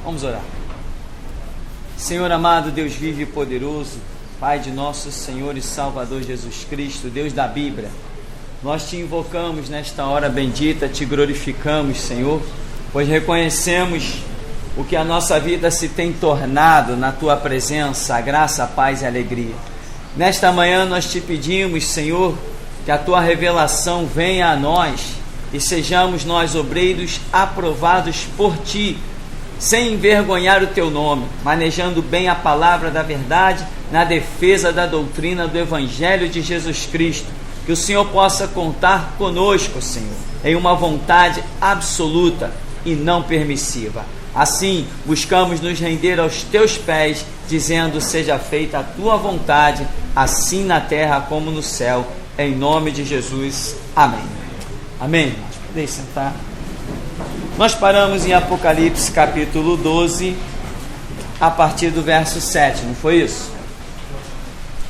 Vamos orar. Senhor amado, Deus vivo e poderoso, Pai de nosso Senhor e Salvador Jesus Cristo, Deus da Bíblia, nós te invocamos nesta hora bendita, te glorificamos, Senhor, pois reconhecemos o que a nossa vida se tem tornado na tua presença, a graça, a paz e a alegria. Nesta manhã nós te pedimos, Senhor, que a tua revelação venha a nós e sejamos nós obreiros aprovados por ti, sem envergonhar o teu nome, manejando bem a palavra da verdade na defesa da doutrina do Evangelho de Jesus Cristo. Que o Senhor possa contar conosco, Senhor, em uma vontade absoluta e não permissiva. Assim, buscamos nos render aos teus pés, dizendo: seja feita a tua vontade, assim na terra como no céu, em nome de Jesus. Amém. Amém. Podem sentar. Nós paramos em Apocalipse capítulo 12, a partir do verso 7, não foi isso?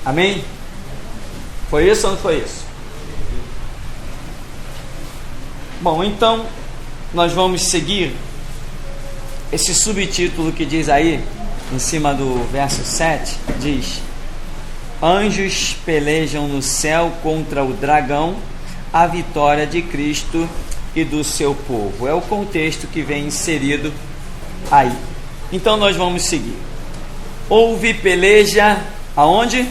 Amém? Foi isso ou não foi isso? Bom, então, nós vamos seguir esse subtítulo que diz aí, em cima do verso 7, diz: anjos pelejam no céu contra o dragão, a vitória de Cristo e do seu povo. É o contexto que vem inserido aí. Então nós vamos seguir. Houve peleja aonde?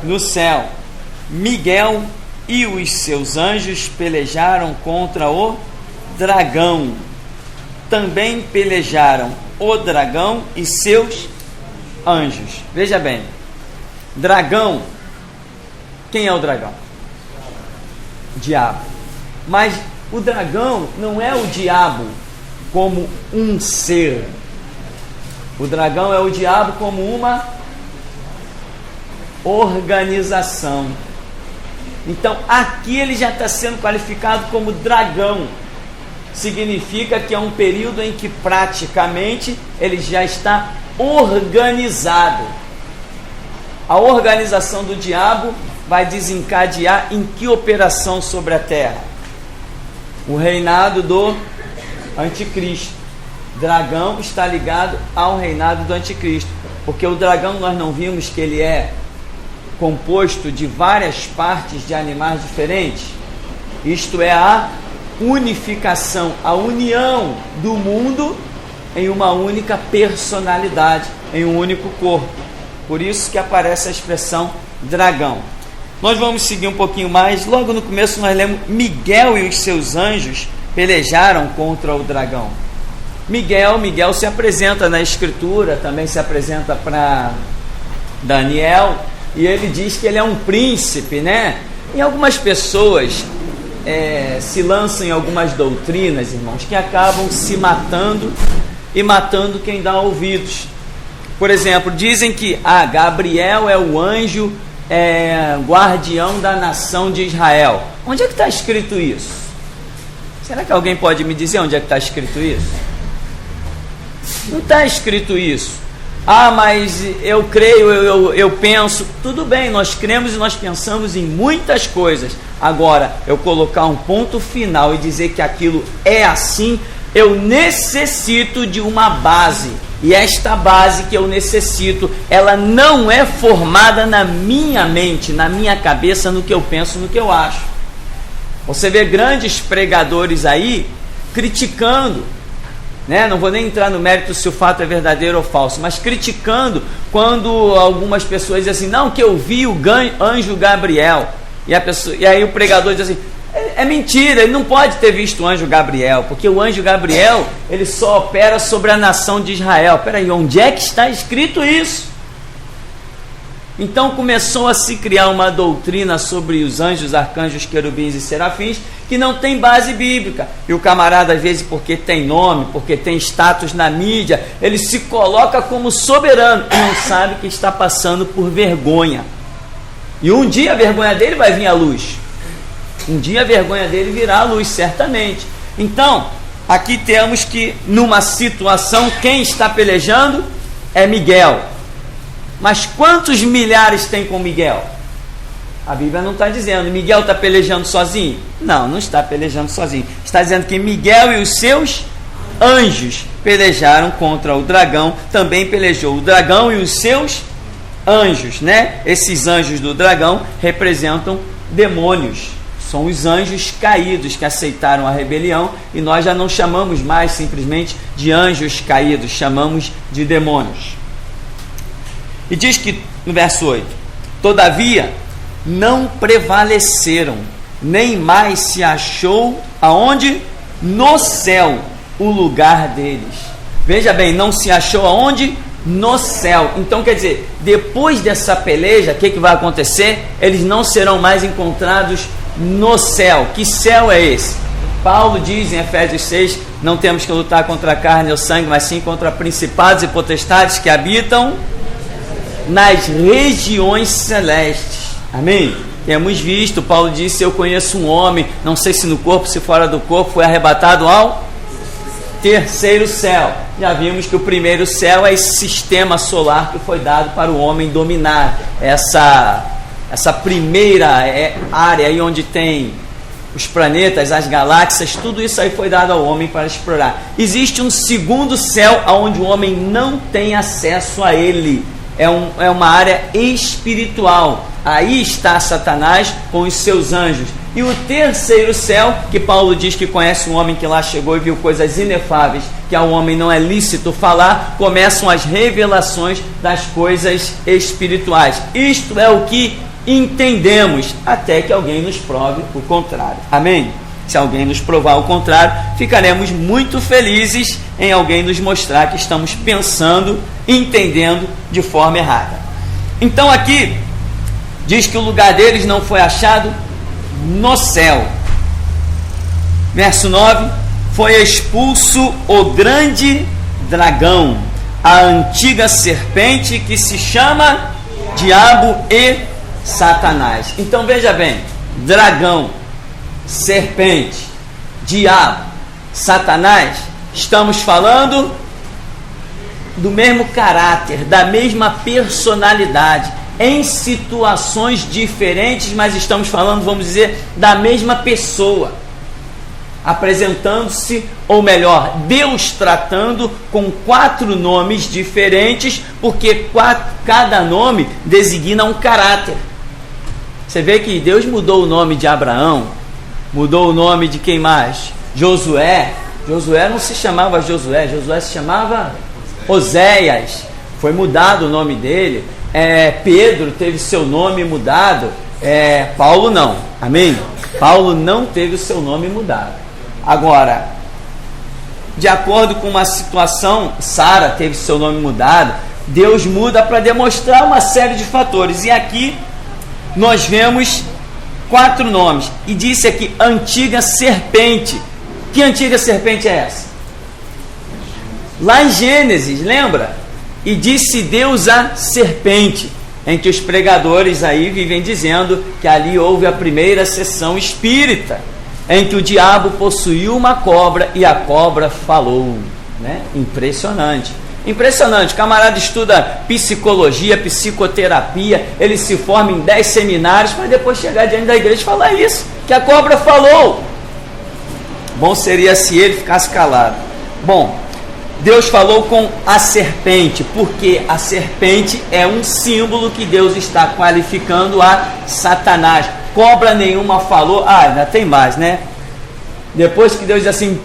No céu. Miguel e os seus anjos pelejaram contra o dragão. Também pelejaram o dragão e seus anjos. Veja bem, dragão, quem é o dragão? Diabo. Mas o dragão não é o diabo como um ser. O dragão é o diabo como uma organização. Então aqui ele já está sendo qualificado como dragão. Significa que é um período em que praticamente ele já está organizado. A organização do diabo vai desencadear em que operação sobre a terra? O reinado do anticristo. Dragão está ligado ao reinado do anticristo, porque o dragão nós não vimos que ele é composto de várias partes de animais diferentes. Isto é a unificação, a união do mundo em uma única personalidade, em um único corpo. Por isso que aparece a expressão dragão. Nós vamos seguir um pouquinho mais. Logo no começo nós lemos: Miguel e os seus anjos pelejaram contra o dragão. Miguel se apresenta na escritura, também se apresenta para Daniel, e ele diz que ele é um príncipe, né? E algumas pessoas se lançam em algumas doutrinas, irmãos, que acabam se matando e matando quem dá ouvidos. Por exemplo, dizem que Gabriel é o anjo guardião da nação de Israel. Onde é que está escrito isso? Será que alguém pode me dizer onde é que está escrito isso? Não está escrito isso. Mas eu creio, eu penso. Tudo bem, nós cremos e nós pensamos em muitas coisas. Agora, eu colocar um ponto final e dizer que aquilo é assim, eu necessito de uma base. E esta base que eu necessito, ela não é formada na minha mente, na minha cabeça, no que eu penso, no que eu acho. Você vê grandes pregadores aí criticando, né? Não vou nem entrar no mérito se o fato é verdadeiro ou falso, mas criticando quando algumas pessoas dizem assim: não, que eu vi o anjo Gabriel. E aí o pregador diz assim: é mentira, ele não pode ter visto o anjo Gabriel, porque o anjo Gabriel, ele só opera sobre a nação de Israel. Peraí, onde é que está escrito isso? Então começou a se criar uma doutrina sobre os anjos, arcanjos, querubins e serafins, que não tem base bíblica. E o camarada, às vezes, porque tem nome, porque tem status na mídia, ele se coloca como soberano e não sabe que está passando por vergonha. E um dia a vergonha dele vai vir à luz. Um dia a vergonha dele virá à luz, certamente. Então, aqui temos que, numa situação, quem está pelejando é Miguel. Mas quantos milhares tem com Miguel? A Bíblia não está dizendo. Miguel está pelejando sozinho? Não, não está pelejando sozinho. Está dizendo que Miguel e os seus anjos pelejaram contra o dragão, também pelejou o dragão e os seus anjos, né? Esses anjos do dragão representam demônios, são os anjos caídos que aceitaram a rebelião, e nós já não chamamos mais simplesmente de anjos caídos, chamamos de demônios. E diz que no verso 8: todavia não prevaleceram, nem mais se achou aonde? No céu o lugar deles. Veja bem, não se achou aonde? No céu. Então quer dizer, depois dessa peleja, o que vai acontecer? Eles não serão mais encontrados no céu. Que céu é esse? Paulo diz em Efésios 6, não temos que lutar contra a carne ou sangue, mas sim contra principados e potestades que habitam nas regiões celestes. Amém? Temos visto, Paulo disse: eu conheço um homem, não sei se no corpo, se fora do corpo, foi arrebatado ao terceiro céu. Já vimos que o primeiro céu é esse sistema solar que foi dado para o homem dominar, essa primeira área aí onde tem os planetas, as galáxias, tudo isso aí foi dado ao homem para explorar. Existe um segundo céu onde o homem não tem acesso a ele, é uma área espiritual. Aí está Satanás com os seus anjos. E o terceiro céu, que Paulo diz que conhece um homem que lá chegou e viu coisas inefáveis, que ao homem não é lícito falar, começam as revelações das coisas espirituais. Isto é o que entendemos, até que alguém nos prove o contrário. Amém? Se alguém nos provar o contrário, ficaremos muito felizes em alguém nos mostrar que estamos pensando, entendendo de forma errada. Então aqui diz que o lugar deles não foi achado no céu. Verso 9: foi expulso o grande dragão, a antiga serpente que se chama Diabo e Satanás. Então veja bem, dragão, serpente, diabo, Satanás, estamos falando do mesmo caráter, da mesma personalidade, em situações diferentes, mas estamos falando, vamos dizer, da mesma pessoa, apresentando-se, ou melhor, Deus tratando com 4 nomes diferentes, porque cada nome designa um caráter. Você vê que Deus mudou o nome de Abraão, mudou o nome de quem mais? Josué. Josué não se chamava Josué, Josué se chamava Oséias, foi mudado o nome dele. Pedro teve seu nome mudado, Paulo não, amém? Paulo não teve o seu nome mudado. Agora, de acordo com uma situação, Sara teve seu nome mudado. Deus muda para demonstrar uma série de fatores, e aqui nós vemos 4 nomes, e disse aqui, antiga serpente. Que antiga serpente é essa? Lá em Gênesis, lembra? E disse Deus a serpente, em que os pregadores aí vivem dizendo que ali houve a primeira sessão espírita, em que o diabo possuiu uma cobra e a cobra falou, né? Impressionante, impressionante. O camarada estuda psicologia, psicoterapia, ele se forma em 10 seminários, para depois chegar diante da igreja e falar isso, que a cobra falou. Bom seria se ele ficasse calado. Bom, Deus falou com a serpente, porque a serpente é um símbolo que Deus está qualificando a Satanás. Cobra nenhuma falou. Ainda tem mais, né? Depois que Deus diz assim,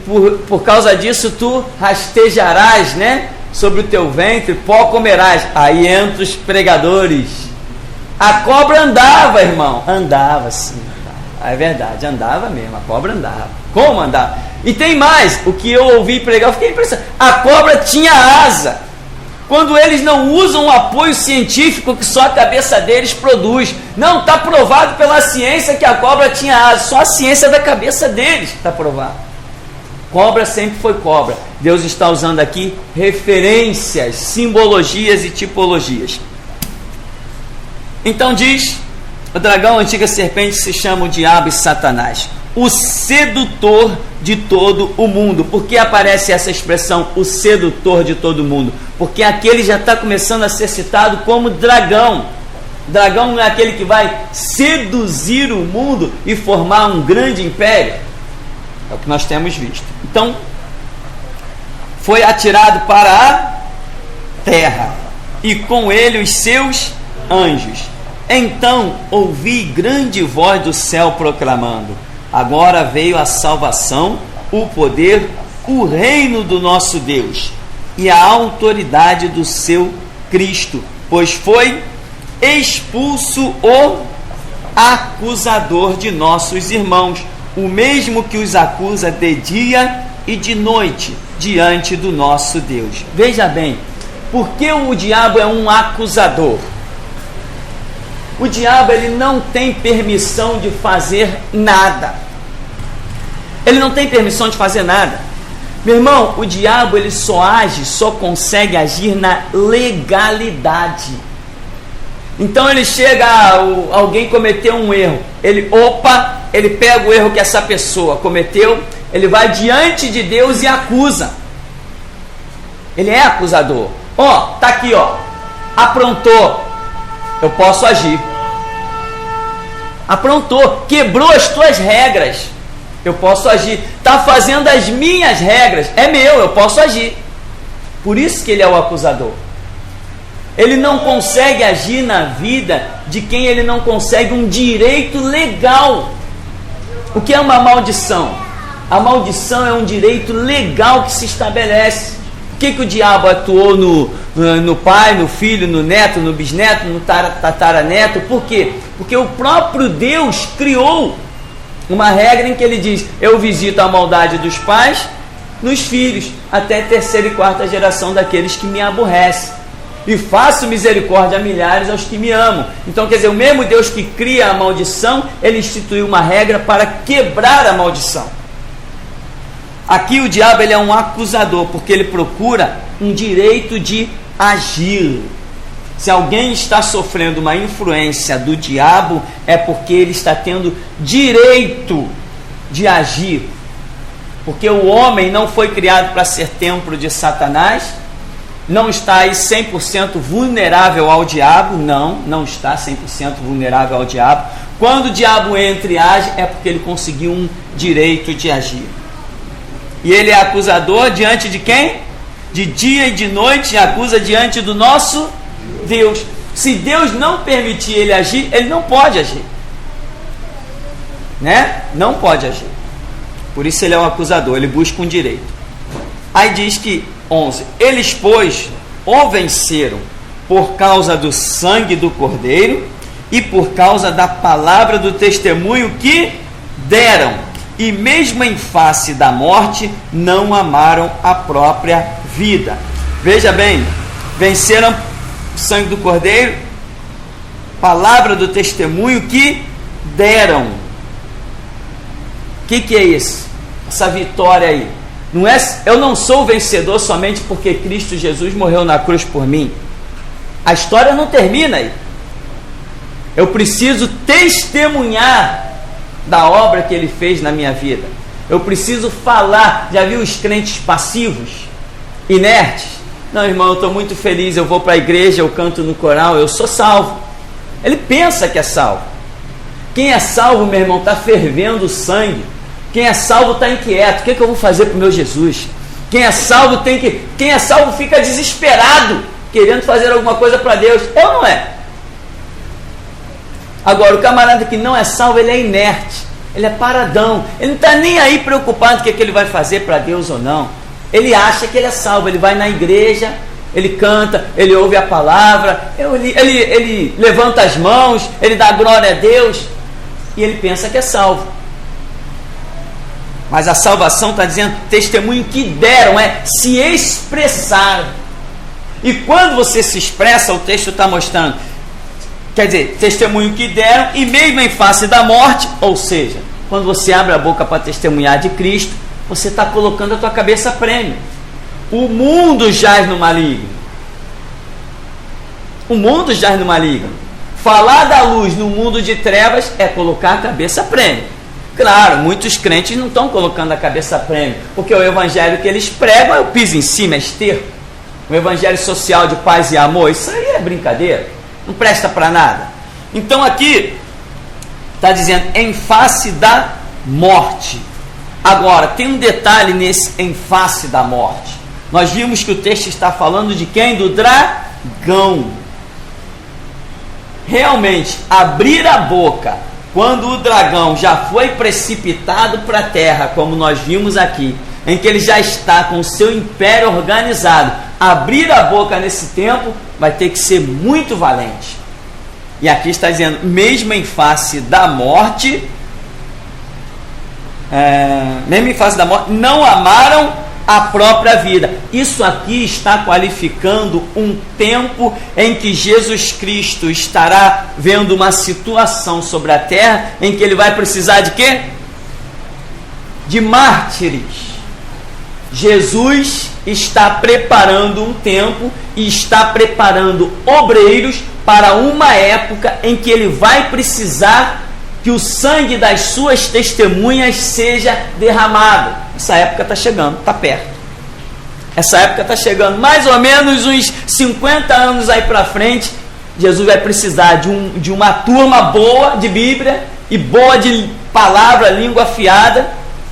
por causa disso tu rastejarás, né? Sobre o teu ventre, pó comerás. Aí entram os pregadores. A cobra andava, irmão. Andava sim. É verdade, andava mesmo. A cobra andava. Como andava? E tem mais, o que eu ouvi pregar, eu fiquei impressionado. A cobra tinha asa. Quando eles não usam o apoio científico que só a cabeça deles produz. Não, está provado pela ciência que a cobra tinha asa. Só a ciência da cabeça deles está provado. Cobra sempre foi cobra. Deus está usando aqui referências, simbologias e tipologias. Então diz, o dragão, a antiga serpente, se chama o diabo e Satanás, o sedutor de todo o mundo. Por que aparece essa expressão, o sedutor de todo o mundo? Porque aquele já está começando a ser citado como dragão. Dragão não é aquele que vai seduzir o mundo e formar um grande império? É o que nós temos visto. Então, foi atirado para a terra, e com ele os seus anjos. Então ouvi grande voz do céu proclamando: agora veio a salvação, o poder, o reino do nosso Deus e a autoridade do seu Cristo, pois foi expulso o acusador de nossos irmãos, o mesmo que os acusa de dia e de noite diante do nosso Deus. Veja bem, por que o diabo é um acusador? O diabo, ele não tem permissão de fazer nada. Ele não tem permissão de fazer nada. Meu irmão, o diabo, ele só consegue agir na legalidade. Então ele chega, alguém cometeu um erro, ele pega o erro que essa pessoa cometeu, ele vai diante de Deus e acusa. Ele é acusador. Tá aqui, aprontou, eu posso agir. Aprontou, quebrou as tuas regras, eu posso agir. Está fazendo as minhas regras, é meu, eu posso agir. Por isso que ele é o acusador. Ele não consegue agir na vida de quem ele não consegue um direito legal. O que é uma maldição? A maldição é um direito legal que se estabelece. Por que o diabo atuou no pai, no filho, no neto, no bisneto, no tataraneto? Por quê? Porque o próprio Deus criou uma regra em que ele diz: eu visito a maldade dos pais nos filhos, até terceira e quarta geração daqueles que me aborrecem, e faço misericórdia a milhares aos que me amam. Então, quer dizer, o mesmo Deus que cria a maldição, ele instituiu uma regra para quebrar a maldição. Aqui o diabo, ele é um acusador, porque ele procura um direito de agir. Se alguém está sofrendo uma influência do diabo, é porque ele está tendo direito de agir. Porque o homem não foi criado para ser templo de Satanás, não está aí 100% vulnerável ao diabo, não está 100% vulnerável ao diabo. Quando o diabo entra e age, é porque ele conseguiu um direito de agir. E ele é acusador diante de quem? De dia e de noite, acusa diante do nosso Deus. Se Deus não permitir ele agir, ele não pode agir, né? Não pode agir. Por isso ele é um acusador, ele busca um direito. Aí diz que 11: eles, pois, o venceram por causa do sangue do Cordeiro e por causa da palavra do testemunho que deram, e mesmo em face da morte não amaram a própria vida. Veja bem, venceram o sangue do Cordeiro, palavra do testemunho que deram. O que é isso? Essa vitória aí. Não é, eu não sou vencedor somente porque Cristo Jesus morreu na cruz por mim. A história não termina aí. Eu preciso testemunhar da obra que ele fez na minha vida. Eu preciso falar. Já viu os crentes passivos, inertes? Não, irmão, eu estou muito feliz, eu vou para a igreja, eu canto no coral, eu sou salvo. Ele pensa que é salvo. Quem é salvo, meu irmão, está fervendo o sangue. Quem é salvo está inquieto. O que eu vou fazer para o meu Jesus? Quem é salvo fica desesperado, querendo fazer alguma coisa para Deus. Ou não é? Agora, o camarada que não é salvo, ele é inerte, ele é paradão, ele não está nem aí preocupado com o que ele vai fazer para Deus ou não. Ele acha que ele é salvo, ele vai na igreja, ele canta, ele ouve a palavra, ele levanta as mãos, ele dá glória a Deus, e ele pensa que é salvo. Mas a salvação está dizendo, testemunho que deram, é se expressaram. E quando você se expressa, o texto está mostrando, quer dizer, testemunho que deram, e mesmo em face da morte, ou seja, quando você abre a boca para testemunhar de Cristo, você está colocando a tua cabeça a prêmio. O mundo jaz no maligno. O mundo jaz no maligno. Falar da luz no mundo de trevas é colocar a cabeça a prêmio. Claro, muitos crentes não estão colocando a cabeça a prêmio, porque o evangelho que eles pregam é o piso em cima, é esterco. O evangelho social de paz e amor, isso aí é brincadeira, não presta para nada. Então aqui está dizendo em face da morte. Agora, tem um detalhe nesse em face da morte. Nós vimos que o texto está falando de quem? Do dragão. Realmente, abrir a boca quando o dragão já foi precipitado para a terra, como nós vimos aqui, em que ele já está com o seu império organizado, abrir a boca nesse tempo vai ter que ser muito valente. E aqui está dizendo, mesmo em face da morte, não amaram a própria vida. Isso aqui está qualificando um tempo em que Jesus Cristo estará vendo uma situação sobre a terra em que ele vai precisar de quê? De mártires. Jesus está preparando um tempo e está preparando obreiros para uma época em que ele vai precisar que o sangue das suas testemunhas seja derramado. Essa época está chegando, está perto. Essa época está chegando, mais ou menos uns 50 anos aí para frente, Jesus vai precisar de uma turma boa de Bíblia e boa de palavra, língua afiada,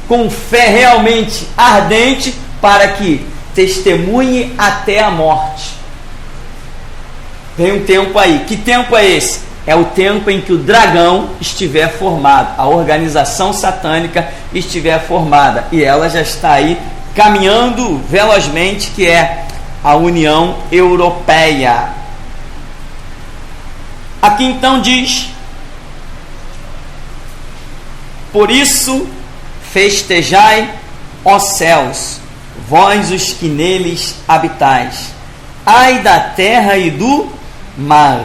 com fé realmente ardente, para que testemunhe até a morte. Vem um tempo aí. Que tempo é esse? É o tempo em que o dragão estiver formado, a organização satânica estiver formada, e ela já está aí caminhando velozmente, que é a União Europeia. Aqui então diz: por isso festejai, ó céus, vós os que neles habitais, ai da terra e do mar,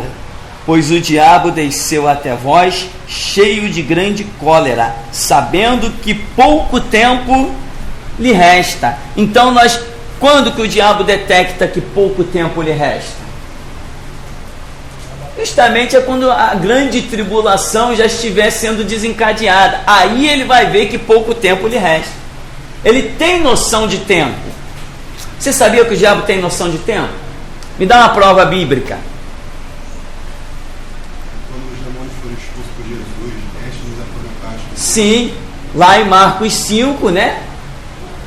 pois o diabo desceu até vós, cheio de grande cólera, sabendo que pouco tempo lhe resta. Então quando que o diabo detecta que pouco tempo lhe resta? Justamente é quando a grande tribulação já estiver sendo desencadeada. Aí ele vai ver que pouco tempo lhe resta. Ele tem noção de tempo. Você sabia que o diabo tem noção de tempo? Me dá uma prova bíblica. Quando os demônios foram expulsos por Jesus, antes de nos aposentar. Sim, lá em Marcos 5, né?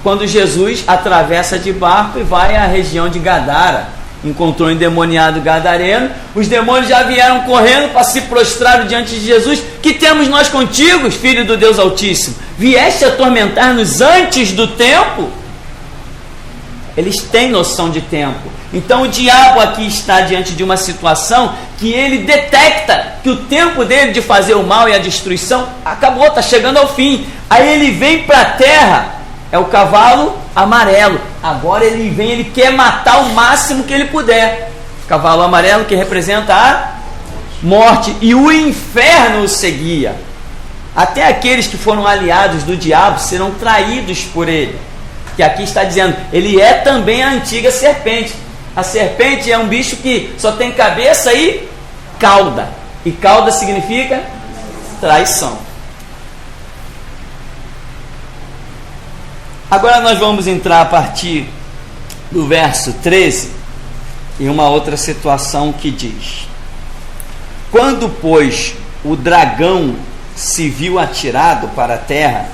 Quando Jesus atravessa de barco e vai à região de Gadara, encontrou um endemoniado gadareno, os demônios já vieram correndo para se prostrar diante de Jesus. Que temos nós contigo, Filho do Deus Altíssimo? Vieste atormentar-nos antes do tempo? Eles têm noção de tempo. Então o diabo aqui está diante de uma situação que ele detecta que o tempo dele de fazer o mal e a destruição acabou, está chegando ao fim. Aí ele vem para a terra, é o cavalo amarelo. Agora ele vem, ele quer matar o máximo que ele puder. Cavalo amarelo que representa a morte, e o inferno o seguia. Até aqueles que foram aliados do diabo serão traídos por ele. Que aqui está dizendo, ele é também a antiga serpente. A serpente é um bicho que só tem cabeça e cauda. E cauda significa traição. Agora nós vamos entrar a partir do verso 13 em uma outra situação que diz: quando, pois, o dragão se viu atirado para a terra,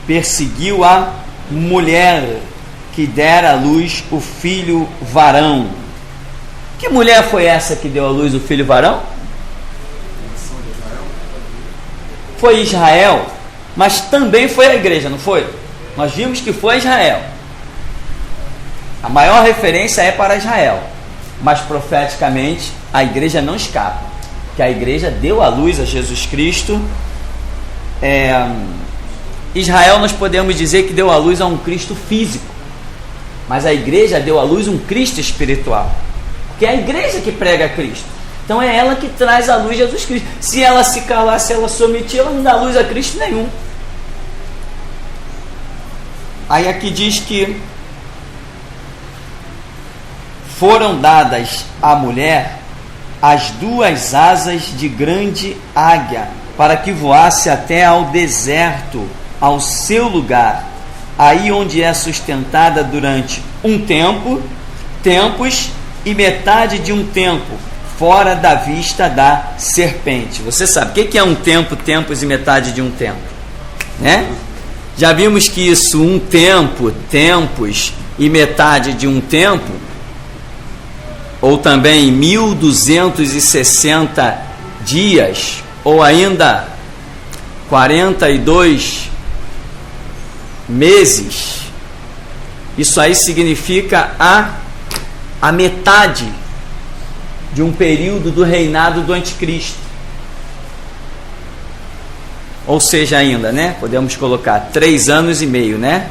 perseguiu a mulher que dera à luz o filho varão. Que mulher foi essa que deu à luz o filho varão? Foi Israel, mas também foi a igreja, não foi? Nós vimos que foi Israel. A maior referência é para Israel, mas profeticamente a igreja não escapa, que a igreja deu à luz a Jesus Cristo. Israel, nós podemos dizer que deu à luz a um Cristo físico, mas a igreja deu à luz um Cristo espiritual, porque é a igreja que prega Cristo. Então é ela que traz à luz Jesus Cristo. Se ela se calar, se ela se omitir, ela não dá luz a Cristo nenhum. Aí aqui diz que foram dadas à mulher as duas asas de grande águia, para que voasse até ao deserto, ao seu lugar, aí onde é sustentada durante um tempo, tempos e metade de um tempo, fora da vista da serpente. Você sabe o que é um tempo, tempos e metade de um tempo, né? Já vimos que isso, um tempo, tempos, e metade de um tempo, ou também 1260 dias, ou ainda 42 meses, isso aí significa a metade de um período do reinado do anticristo. Ou seja, ainda, né? Podemos colocar 3 anos e meio, né?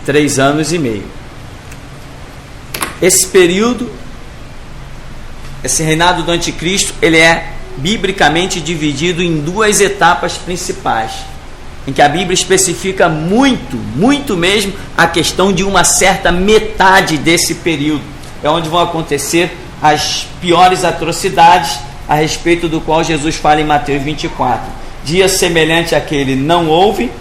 3 anos e meio. Esse período, esse reinado do anticristo, ele é biblicamente dividido em 2 etapas principais, em que a Bíblia especifica muito mesmo a questão de uma certa metade desse período. É onde vão acontecer as piores atrocidades, a respeito do qual Jesus fala em Mateus 24. Dia semelhante àquele não houve,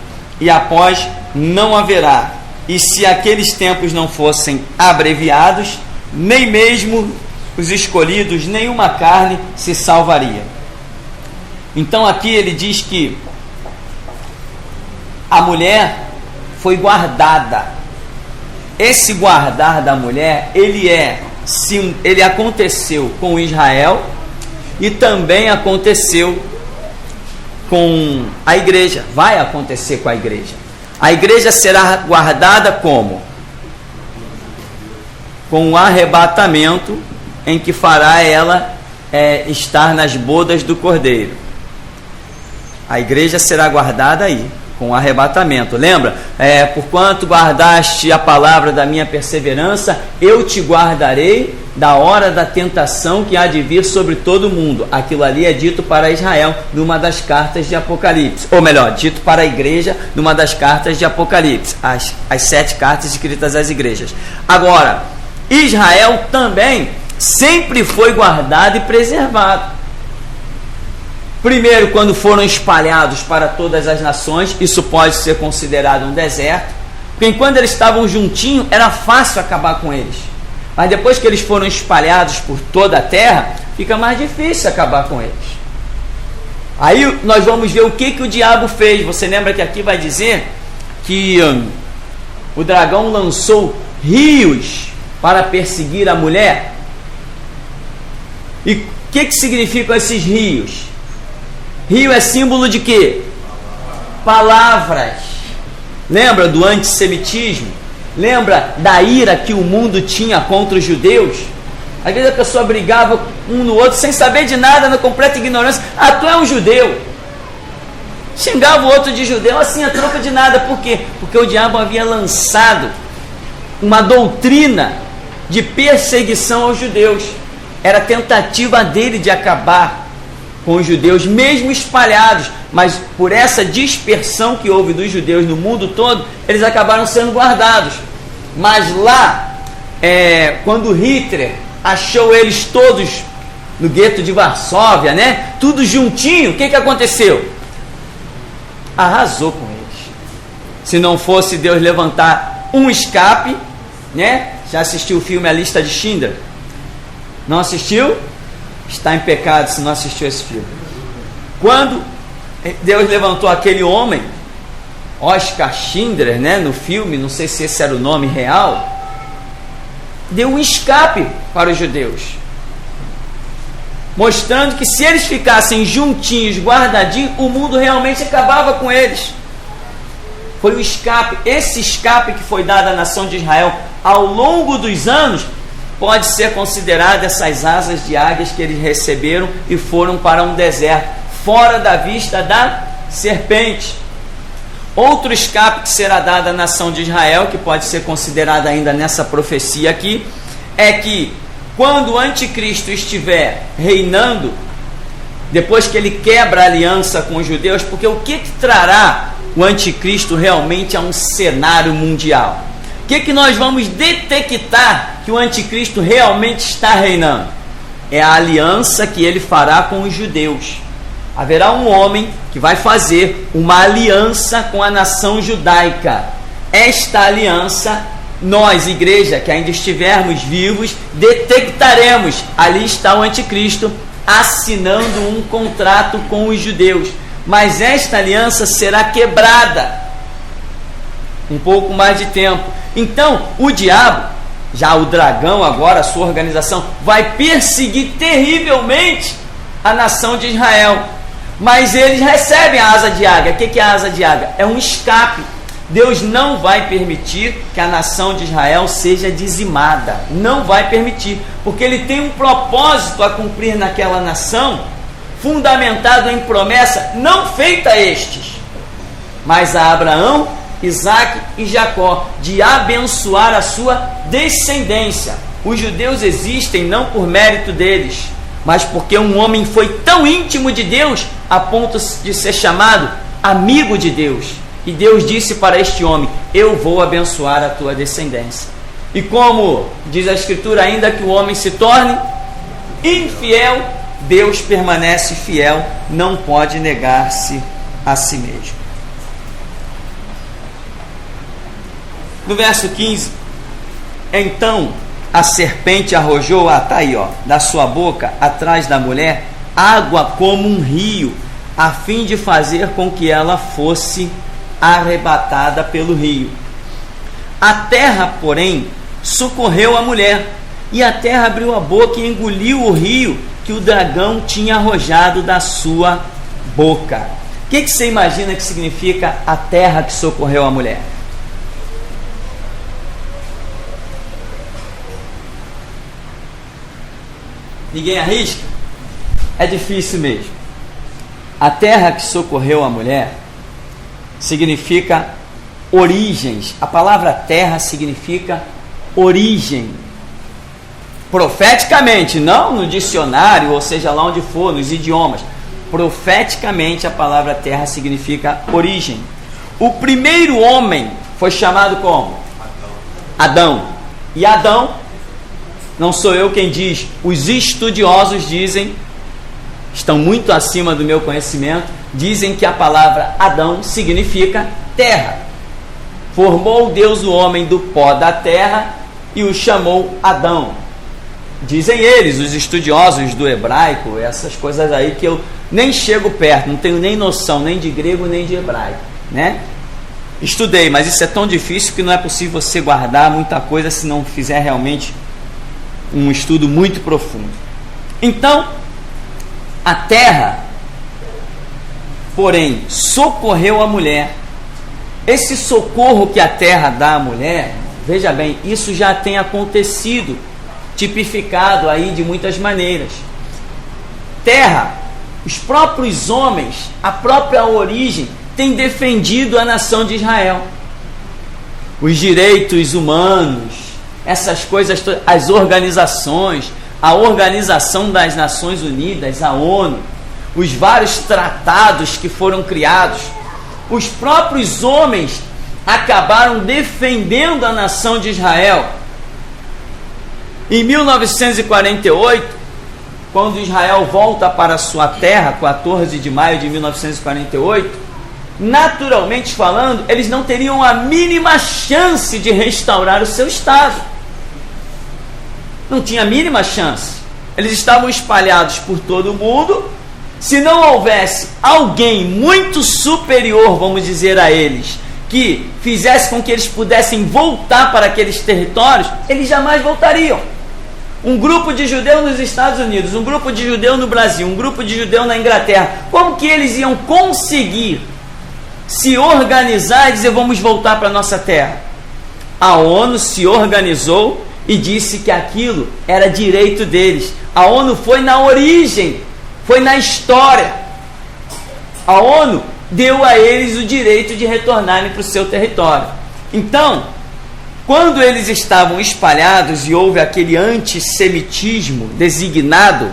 e após não haverá. E se aqueles tempos não fossem abreviados, nem mesmo os escolhidos, nenhuma carne se salvaria. Então aqui ele diz que a mulher foi guardada. Esse guardar da mulher, ele aconteceu com Israel e também aconteceu com a igreja. Vai acontecer com a igreja. A igreja será guardada como? Com o arrebatamento, em que fará ela estar nas bodas do Cordeiro. A igreja será guardada aí, com o arrebatamento. Lembra? Porquanto guardaste a palavra da minha perseverança, eu te guardarei da hora da tentação que há de vir sobre todo o mundo. Aquilo ali é dito para Israel numa das cartas de Apocalipse. Ou melhor, dito para a igreja numa das cartas de Apocalipse. As 7 cartas escritas às igrejas. Agora, Israel também sempre foi guardado e preservado. Primeiro, quando foram espalhados para todas as nações, isso pode ser considerado um deserto, porque enquanto eles estavam juntinhos, era fácil acabar com eles. Mas depois que eles foram espalhados por toda a terra, fica mais difícil acabar com eles. Aí nós vamos ver o que o diabo fez. Você lembra que aqui vai dizer que o dragão lançou rios para perseguir a mulher? E o que significam esses rios? Rio é símbolo de quê? Palavras. Lembra do antissemitismo? Lembra da ira que o mundo tinha contra os judeus? Às vezes a pessoa brigava um no outro sem saber de nada, na completa ignorância. Ah, tu é um judeu. Xingava o outro de judeu assim, a troca de nada. Por quê? Porque o diabo havia lançado uma doutrina de perseguição aos judeus. Era a tentativa dele de acabar com os judeus, mesmo espalhados, mas por essa dispersão que houve dos judeus no mundo todo, eles acabaram sendo guardados. Mas lá, quando Hitler achou eles todos no gueto de Varsóvia, né? Tudo juntinho, o que aconteceu? Arrasou com eles. Se não fosse Deus levantar um escape, né? Já assistiu o filme A Lista de Schindler? Não assistiu? Está em pecado se não assistiu esse filme. Quando Deus levantou aquele homem, Oscar Schindler, né, no filme, não sei se esse era o nome real, deu um escape para os judeus, mostrando que se eles ficassem juntinhos, guardadinhos, o mundo realmente acabava com eles. Foi o escape, esse escape que foi dado à nação de Israel ao longo dos anos, pode ser considerado essas asas de águias que eles receberam e foram para um deserto, fora da vista da serpente. Outro escape que será dado à nação de Israel, que pode ser considerado ainda nessa profecia aqui, é que quando o anticristo estiver reinando, depois que ele quebra a aliança com os judeus, porque o que trará o anticristo realmente a um cenário mundial? O que nós vamos detectar que o anticristo realmente está reinando? É a aliança que ele fará com os judeus. Haverá um homem que vai fazer uma aliança com a nação judaica. Esta aliança, nós, igreja, que ainda estivermos vivos, detectaremos. Ali está o anticristo assinando um contrato com os judeus. Mas esta aliança será quebrada. um pouco mais de tempo. Então, o diabo, já o dragão agora, a sua organização, vai perseguir terrivelmente a nação de Israel. Mas eles recebem a asa de águia. O que é a asa de águia? É um escape. Deus não vai permitir que a nação de Israel seja dizimada. Não vai permitir. Porque Ele tem um propósito a cumprir naquela nação, fundamentado em promessa não feita a estes, mas a Abraão, Isaque e Jacó, de abençoar a sua descendência. Os judeus existem não por mérito deles, mas porque um homem foi tão íntimo de Deus a ponto de ser chamado amigo de Deus. E Deus disse para este homem: eu vou abençoar a tua descendência. E como diz a Escritura, ainda que o homem se torne infiel, Deus permanece fiel, não pode negar-se a si mesmo. No verso 15, então a serpente arrojou, está aí, da sua boca, atrás da mulher, água como um rio, a fim de fazer com que ela fosse arrebatada pelo rio. A terra, porém, socorreu a mulher, e a terra abriu a boca e engoliu o rio que o dragão tinha arrojado da sua boca. O que você imagina que significa a terra que socorreu a mulher? Ninguém arrisca? É difícil mesmo. A terra que socorreu a mulher significa origens. A palavra terra significa origem. Profeticamente, não no dicionário, ou seja lá onde for, nos idiomas. Profeticamente, a palavra terra significa origem. O primeiro homem foi chamado como? Adão. E Adão, não sou eu quem diz, os estudiosos dizem, estão muito acima do meu conhecimento, dizem que a palavra Adão significa terra. Formou Deus o homem do pó da terra e o chamou Adão. Dizem eles, os estudiosos do hebraico, essas coisas aí que eu nem chego perto, não tenho nem noção, nem de grego, nem de hebraico, né? Estudei, mas isso é tão difícil que não é possível você guardar muita coisa se não fizer realmente um estudo muito profundo. Então, a terra, porém, socorreu a mulher. Esse socorro que a terra dá à mulher, veja bem, isso já tem acontecido, tipificado aí de muitas maneiras. Terra, os próprios homens, a própria origem, tem defendido a nação de Israel. Os direitos humanos, essas coisas, as organizações, a Organização das Nações Unidas, a ONU, os vários tratados que foram criados, os próprios homens acabaram defendendo a nação de Israel. Em 1948, quando Israel volta para a sua terra, 14 de maio de 1948, naturalmente falando, eles não teriam a mínima chance de restaurar o seu Estado. Não tinha a mínima chance. Eles estavam espalhados por todo o mundo. Se não houvesse alguém muito superior, vamos dizer, a eles, que fizesse com que eles pudessem voltar para aqueles territórios, eles jamais voltariam. Um grupo de judeus nos Estados Unidos, um grupo de judeu no Brasil, um grupo de judeu na Inglaterra, como que eles iam conseguir se organizar e dizer: vamos voltar para a nossa terra? A ONU se organizou e disse que aquilo era direito deles. A ONU foi na origem, foi na história. A ONU deu a eles o direito de retornarem para o seu território. Então, quando eles estavam espalhados e houve aquele antissemitismo designado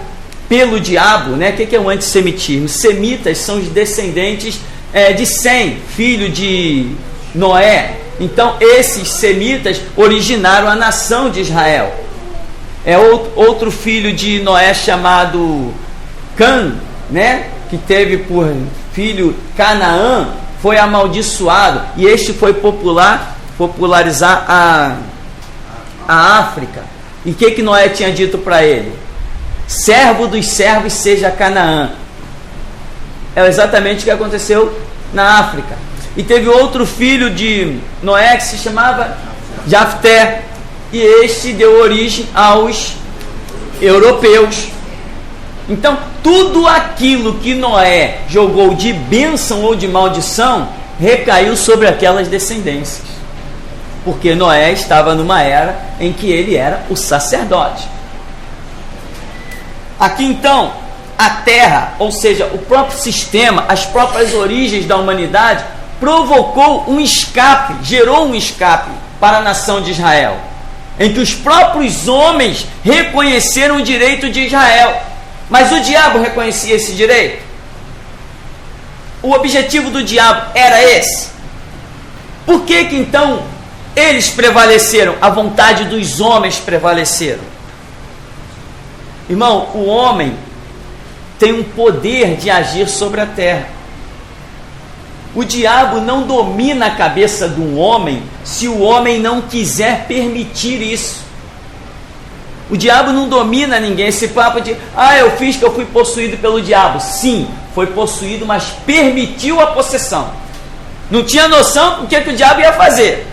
pelo diabo, né? O que é o antissemitismo? Semitas são os descendentes de Sem, filho de Noé. Então, esses semitas originaram a nação de Israel. Outro filho de Noé chamado Cã, né? Que teve por filho Canaã, foi amaldiçoado. E este foi popularizar a África. E o que Noé tinha dito para ele? Servo dos servos seja Canaã. É exatamente o que aconteceu na África. e teve outro filho de Noé que se chamava Jafté, e este deu origem aos europeus. Então, tudo aquilo que Noé jogou de bênção ou de maldição recaiu sobre aquelas descendências, porque Noé estava numa era em que ele era o sacerdote. Aqui então, a terra, ou seja, o próprio sistema, as próprias origens da humanidade, provocou um escape, gerou um escape para a nação de Israel, em que os próprios homens reconheceram o direito de Israel. Mas o diabo reconhecia esse direito? O objetivo do diabo era esse? Por que então eles prevaleceram? A vontade dos homens prevaleceram. Irmão, o homem tem um poder de agir sobre a terra. O diabo não domina a cabeça do homem se o homem não quiser permitir isso. O diabo não domina ninguém. Esse papo de, eu fiz que eu fui possuído pelo diabo. Sim, foi possuído, mas permitiu a possessão. Não tinha noção do que o diabo ia fazer,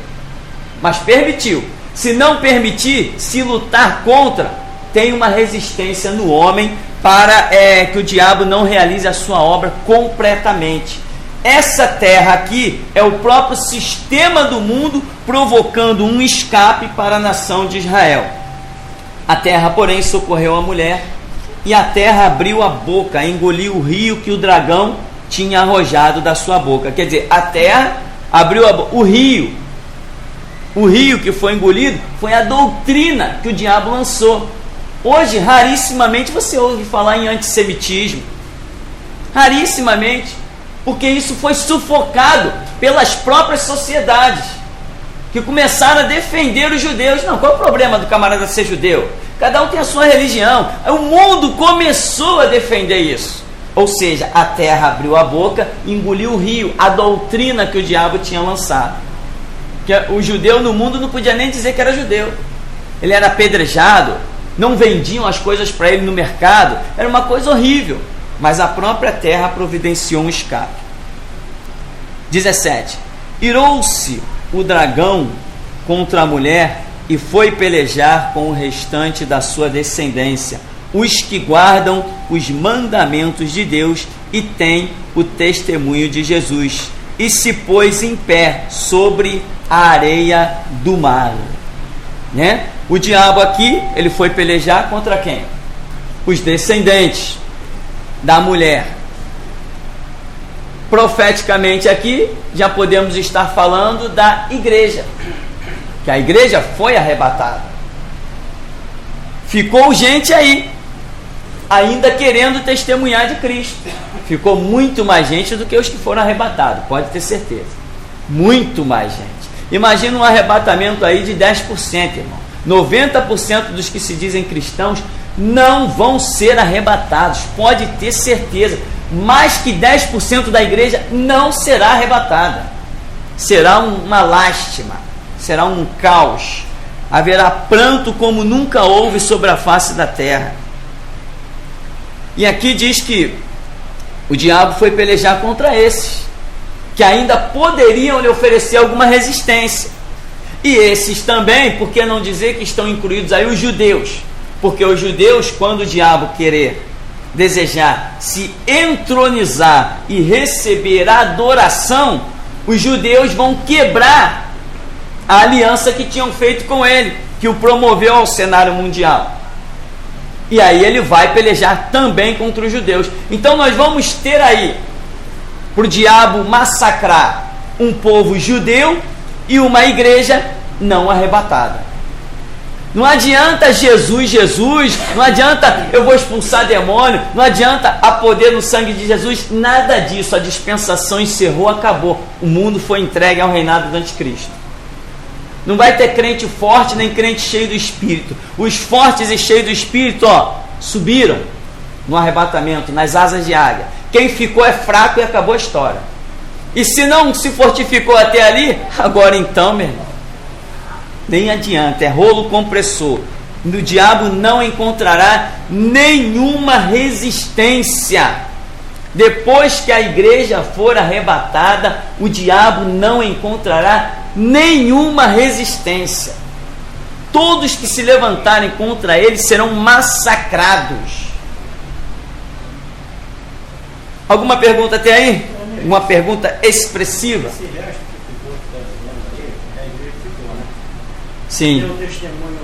mas permitiu. Se não permitir, se lutar contra, tem uma resistência no homem para que o diabo não realize a sua obra completamente. Essa terra aqui é o próprio sistema do mundo provocando um escape para a nação de Israel. A terra, porém, socorreu a mulher, e a terra abriu a boca, engoliu o rio que o dragão tinha arrojado da sua boca. Quer dizer, a terra abriu a boca. O rio que foi engolido foi a doutrina que o diabo lançou. Hoje, rarissimamente, você ouve falar em antissemitismo. Rarissimamente, porque isso foi sufocado pelas próprias sociedades, que começaram a defender os judeus. Não, qual é o problema do camarada ser judeu? Cada um tem a sua religião. O mundo começou a defender isso. Ou seja, a terra abriu a boca, engoliu o rio, a doutrina que o diabo tinha lançado. Que o judeu no mundo não podia nem dizer que era judeu. Ele era apedrejado, não vendiam as coisas para ele no mercado, era uma coisa horrível. Mas a própria terra providenciou um escape. 17. Irou-se o dragão contra a mulher e foi pelejar com o restante da sua descendência, os que guardam os mandamentos de Deus e têm o testemunho de Jesus, e se pôs em pé sobre a areia do mar. Né? O diabo aqui, ele foi pelejar contra quem? Os descendentes da mulher. Profeticamente aqui, já podemos estar falando da igreja, que a igreja foi arrebatada. Ficou gente aí, ainda querendo testemunhar de Cristo. Ficou muito mais gente do que os que foram arrebatados, pode ter certeza. Muito mais gente. Imagina um arrebatamento aí de 10%, irmão. 90% dos que se dizem cristãos não vão ser arrebatados, pode ter certeza. Mais que 10% da igreja não será arrebatada. Será uma lástima, será um caos. Haverá pranto como nunca houve sobre a face da terra. E aqui diz que o diabo foi pelejar contra esses, que ainda poderiam lhe oferecer alguma resistência. E esses também, por que não dizer que estão incluídos aí os judeus? Porque os judeus, quando o diabo desejar se entronizar e receber adoração, os judeus vão quebrar a aliança que tinham feito com ele, que o promoveu ao cenário mundial. E aí ele vai pelejar também contra os judeus. Então nós vamos ter aí, para o diabo massacrar um povo judeu e uma igreja não arrebatada. Não adianta Jesus, não adianta eu vou expulsar demônio, não adianta a poder no sangue de Jesus, nada disso. A dispensação encerrou, acabou. O mundo foi entregue ao reinado do anticristo. Não vai ter crente forte nem crente cheio do Espírito. Os fortes e cheios do Espírito, subiram no arrebatamento, nas asas de águia. Quem ficou é fraco e acabou a história. E se não se fortificou até ali, agora então, meu irmão, nem adianta, é rolo compressor. O diabo não encontrará nenhuma resistência. Depois que a igreja for arrebatada, o diabo não encontrará nenhuma resistência. Todos que se levantarem contra ele serão massacrados. Alguma pergunta até aí? Uma pergunta expressiva? Esse resto que ficou, que está dizendo aí, é a igreja que ficou, né? Sim. Tem um testemunho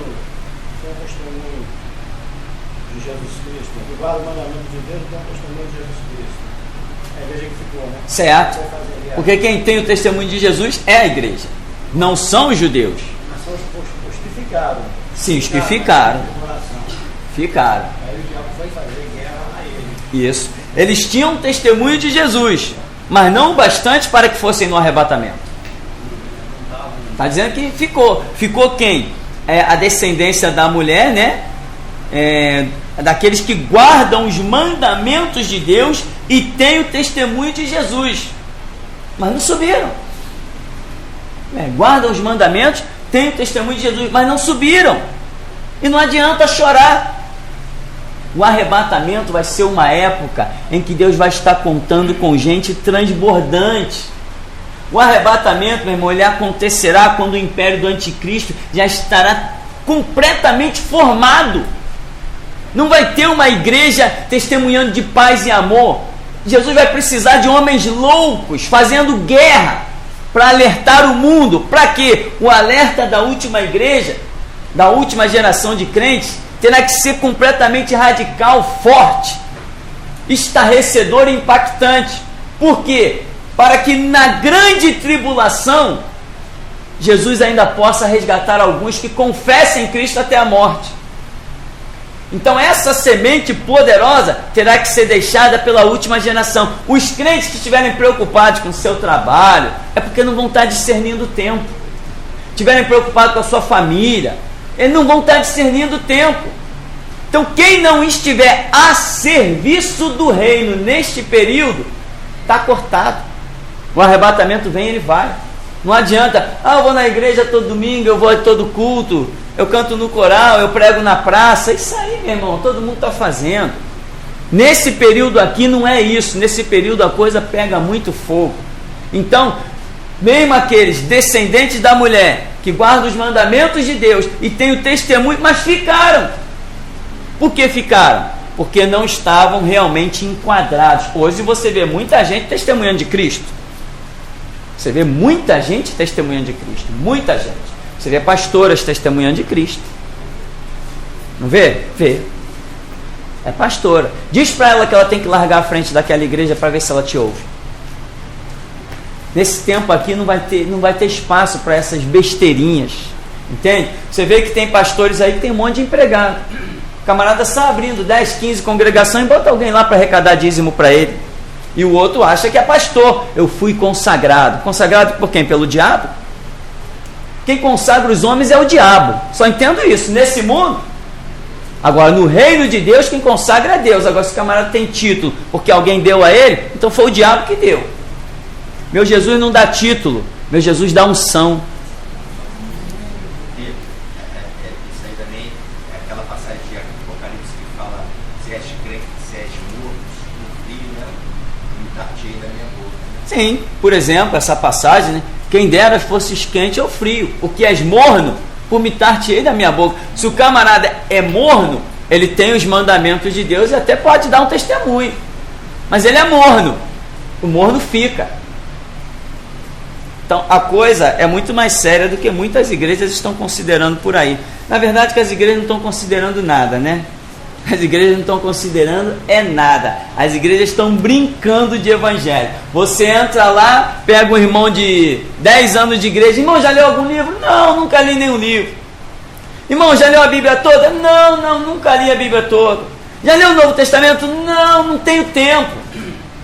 de Jesus Cristo. Que guarda o mandamento de Deus, tem um testemunho de Jesus Cristo. É a igreja que ficou, né? Certo. Porque quem tem o testemunho de Jesus é a igreja. Não são os judeus. Mas são os que ficaram. Sim, os que ficaram. Ficaram. Aí o diabo foi fazer guerra a ele. Isso. Eles tinham testemunho de Jesus, mas não o bastante para que fossem no arrebatamento. Está dizendo que ficou. Ficou quem? A descendência da mulher, né? Daqueles que guardam os mandamentos de Deus e têm o testemunho de Jesus, mas não subiram. Guardam os mandamentos, têm o testemunho de Jesus, mas não subiram. E não adianta chorar. O arrebatamento vai ser uma época em que Deus vai estar contando com gente transbordante. O arrebatamento, meu irmão, ele acontecerá quando o império do anticristo já estará completamente formado. Não vai ter uma igreja testemunhando de paz e amor. Jesus vai precisar de homens loucos fazendo guerra para alertar o mundo. Para quê? O alerta da última igreja, da última geração de crentes, terá que ser completamente radical, forte, estarrecedor e impactante. Por quê? Para que na grande tribulação Jesus ainda possa resgatar alguns que confessem Cristo até a morte. Então essa semente poderosa terá que ser deixada pela última geração. Os crentes que estiverem preocupados com o seu trabalho, é porque não vão estar discernindo o tempo. Estiverem preocupados com a sua família, eles não vão estar discernindo o tempo. Então quem não estiver a serviço do reino neste período, está cortado. O arrebatamento vem, ele vai. Não adianta, eu vou na igreja todo domingo, eu vou a todo culto, eu canto no coral, eu prego na praça. Isso aí, meu irmão, todo mundo está fazendo. Nesse período aqui não é isso. Nesse período a coisa pega muito fogo. Então, mesmo aqueles descendentes da mulher que guardam os mandamentos de Deus e têm o testemunho, mas ficaram. Por que ficaram? Porque não estavam realmente enquadrados. Hoje você vê muita gente testemunhando de Cristo. Você vê muita gente testemunhando de Cristo. Muita gente. Você vê pastoras testemunhando de Cristo. Não vê? Vê. É pastora. Diz para ela que ela tem que largar a frente daquela igreja para ver se ela te ouve. Nesse tempo aqui não vai ter espaço para essas besteirinhas. Entende? Você vê que tem pastores aí que tem um monte de empregado. O camarada está abrindo 10, 15 congregações e bota alguém lá para arrecadar dízimo para ele. E o outro acha que é pastor. Eu fui consagrado. Consagrado por quem? Pelo diabo? Quem consagra os homens é o diabo. Só entendo isso. Nesse mundo. Agora, no reino de Deus, quem consagra é Deus. Agora, se o camarada tem título porque alguém deu a ele, então foi o diabo que deu. Meu Jesus não dá título. Meu Jesus dá unção. Isso aí também é aquela passagem de Apocalipse que fala: se és crente, se és morto, no frio, né? Me dar-te-ei da minha boca. Sim, por exemplo, essa passagem, né? Quem dera fosses quente ou frio. O que és morno, vomitar-te-ei da minha boca. Se o camarada é morno, ele tem os mandamentos de Deus e até pode dar um testemunho. Mas ele é morno. O morno fica. Então a coisa é muito mais séria do que muitas igrejas estão considerando por aí. Na verdade que as igrejas não estão considerando nada, né? As igrejas não estão considerando nada. As igrejas estão brincando de evangelho. Você entra lá, pega um irmão de 10 anos de igreja. Irmão, já leu algum livro? Não, nunca li nenhum livro. Irmão, já leu a Bíblia toda? Não, nunca li a Bíblia toda. Já leu o Novo Testamento? Não tenho tempo.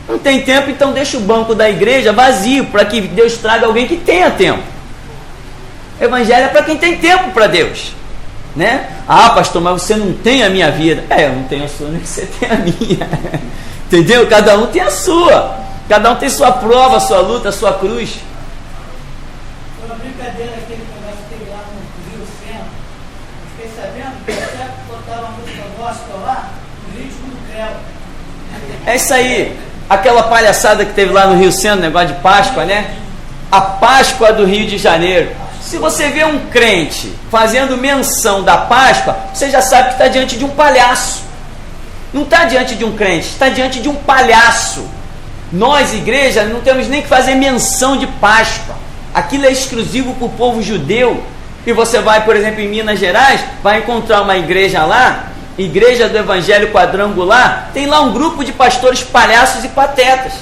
Não tem tempo, então deixa o banco da igreja vazio, para que Deus traga alguém que tenha tempo. Evangelho é para quem tem tempo para Deus, né? Pastor, mas você não tem a minha vida. Eu não tenho a sua, nem você tem a minha. Entendeu? Cada um tem a sua. Cada um tem sua prova, sua luta, sua cruz. Foi uma brincadeira aquele negócio que teve lá no Rio Centro. Fiquei sabendo que até botaram uma música gospel lá, no ritmo do creu. É isso aí. aquela palhaçada que teve lá no Rio Centro, negócio de Páscoa, né? A Páscoa do Rio de Janeiro. Se você vê um crente fazendo menção da Páscoa, você já sabe que está diante de um palhaço. Não está diante de um crente, está diante de um palhaço. Nós, igreja, não temos nem que fazer menção de Páscoa. Aquilo é exclusivo para o povo judeu. E você vai, por exemplo, em Minas Gerais, vai encontrar uma igreja lá, Igreja do Evangelho Quadrangular, tem lá um grupo de pastores palhaços e patetas,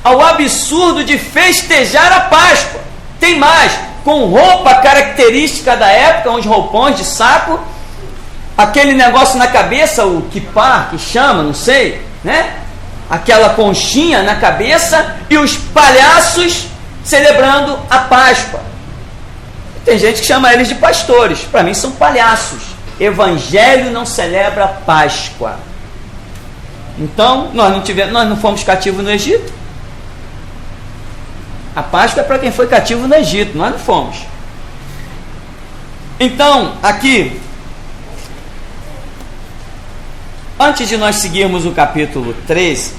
ao absurdo de festejar a Páscoa. Tem mais, com roupa característica da época, uns roupões de saco, aquele negócio na cabeça, o kippah, que chama, não sei, né? Aquela conchinha na cabeça, e os palhaços celebrando a Páscoa. Tem gente que chama eles de pastores, para mim são palhaços. Evangelho não celebra Páscoa. Então, nós não fomos cativos no Egito. A Páscoa é para quem foi cativo no Egito, nós não fomos. Então, aqui, antes de nós seguirmos o capítulo 13,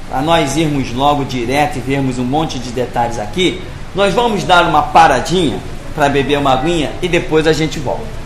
para nós irmos logo direto e vermos um monte de detalhes aqui, nós vamos dar uma paradinha para beber uma aguinha e depois a gente volta.